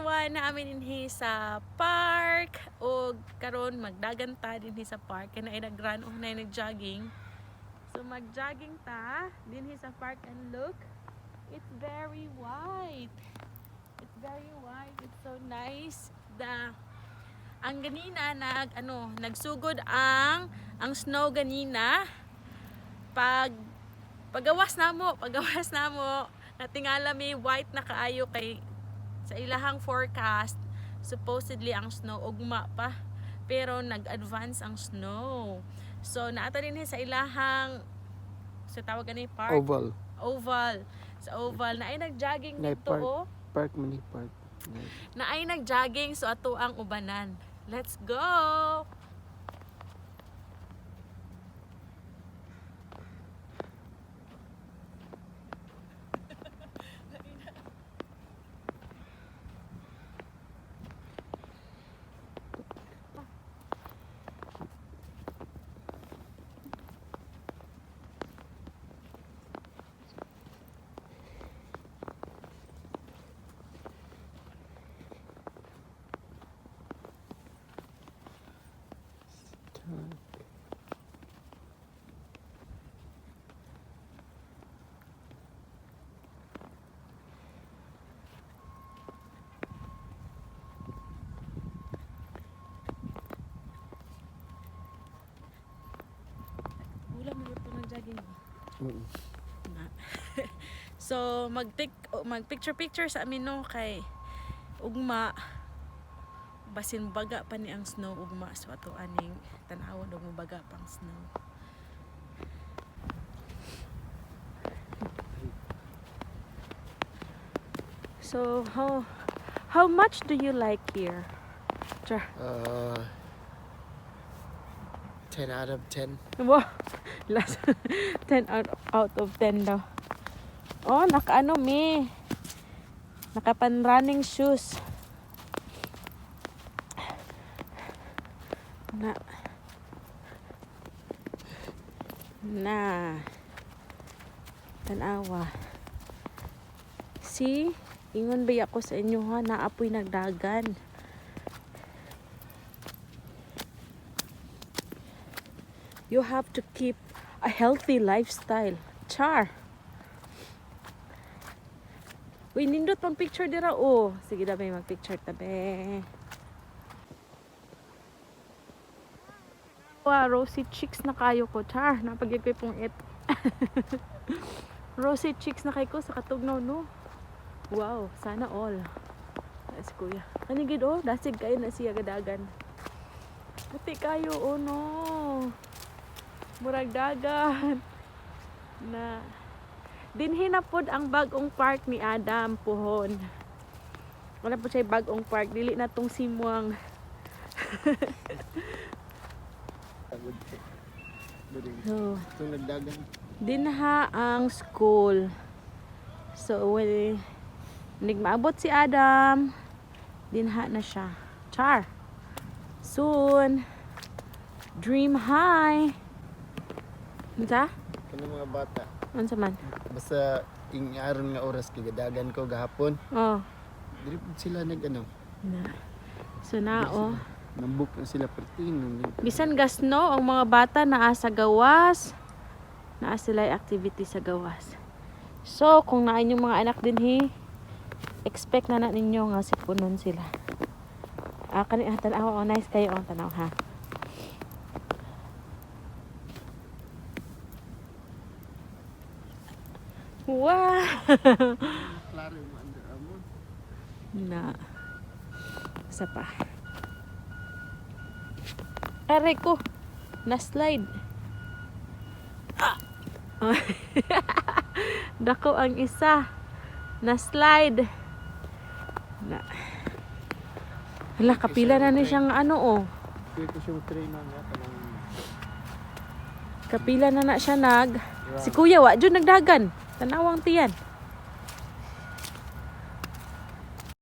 adlaw namin dinhi sa park o karon magdagan ta dinhi sa park kay naay nag-run o naay nag-jogging. So mag-jogging ta dinhi sa park and look, it's very white. It's very white. It's so nice. Ang ganina nagsugod ang snow ganina. Pagawas namo natingala may white na kaayo kay sa ilahang forecast supposedly ang snow ugma pa pero nag-advance ang snow. So naata din sa ilahang sa tawag ani park oval sa oval na ay nag-jogging dito park mini park na ay nag-jogging so ato ang ubanan. Let's go. So mag-picture sa amin no kay ugma basin baga pa ni ang snow ugma so ato aning tan-awon og baga pang snow. So how much do you like here? 10 out of 10. Wow. 10 out of 10 daw. Oh, naka-ano naka-pan running shoes. Na tanawa. See? Ingon ba ako sa inyo ha, naapoy nagdagan. You have to keep a healthy lifestyle. Char. Uy, nindot pang picture dira oh. Sige dabe mag-picture tabi. Wow, rosy cheeks na kayo ko. Char, napagyan ko pong it. Rosy cheeks na kayo ko sa Tugnawa no. Wow, sana all. Si kuya. Kanigid oh, dasig kayo na siya gadagan. Pati kayo oh no. Murag dagan na dinhi na pod ang bagong park ni Adam pohon. Wala po siya bagong park, dili na tong simuang. So, dinha ang school. So nigmaabot si Adam, dinha na siya. Char. Soon. Dream high. Unsa? Kanang mga bata. Unsa man? Basta aron nga oras kay gadagan ko gahapon. Oh. Dili pud sila nag-ano. Na. So na oh. Nambuk na sila pertin. Bisan gasno ang mga bata naa sa gawas. Naa sila activity sa gawas. So kung naa inyong mga anak dinhi, expect na ninyo nga sipunon sila. Kani tanaw nice kayo ang tanaw ha. Wow! Klaro yung under armor. Na. Isa pa. Aray ko. Na-slide. Dako ang isa. Na-slide. Na. Hala, kapila na ni siyang ano oh. Ito siyang trainer nga. Kapila na siya si kuya wa dyan nagdagan. Tanawang tiyan.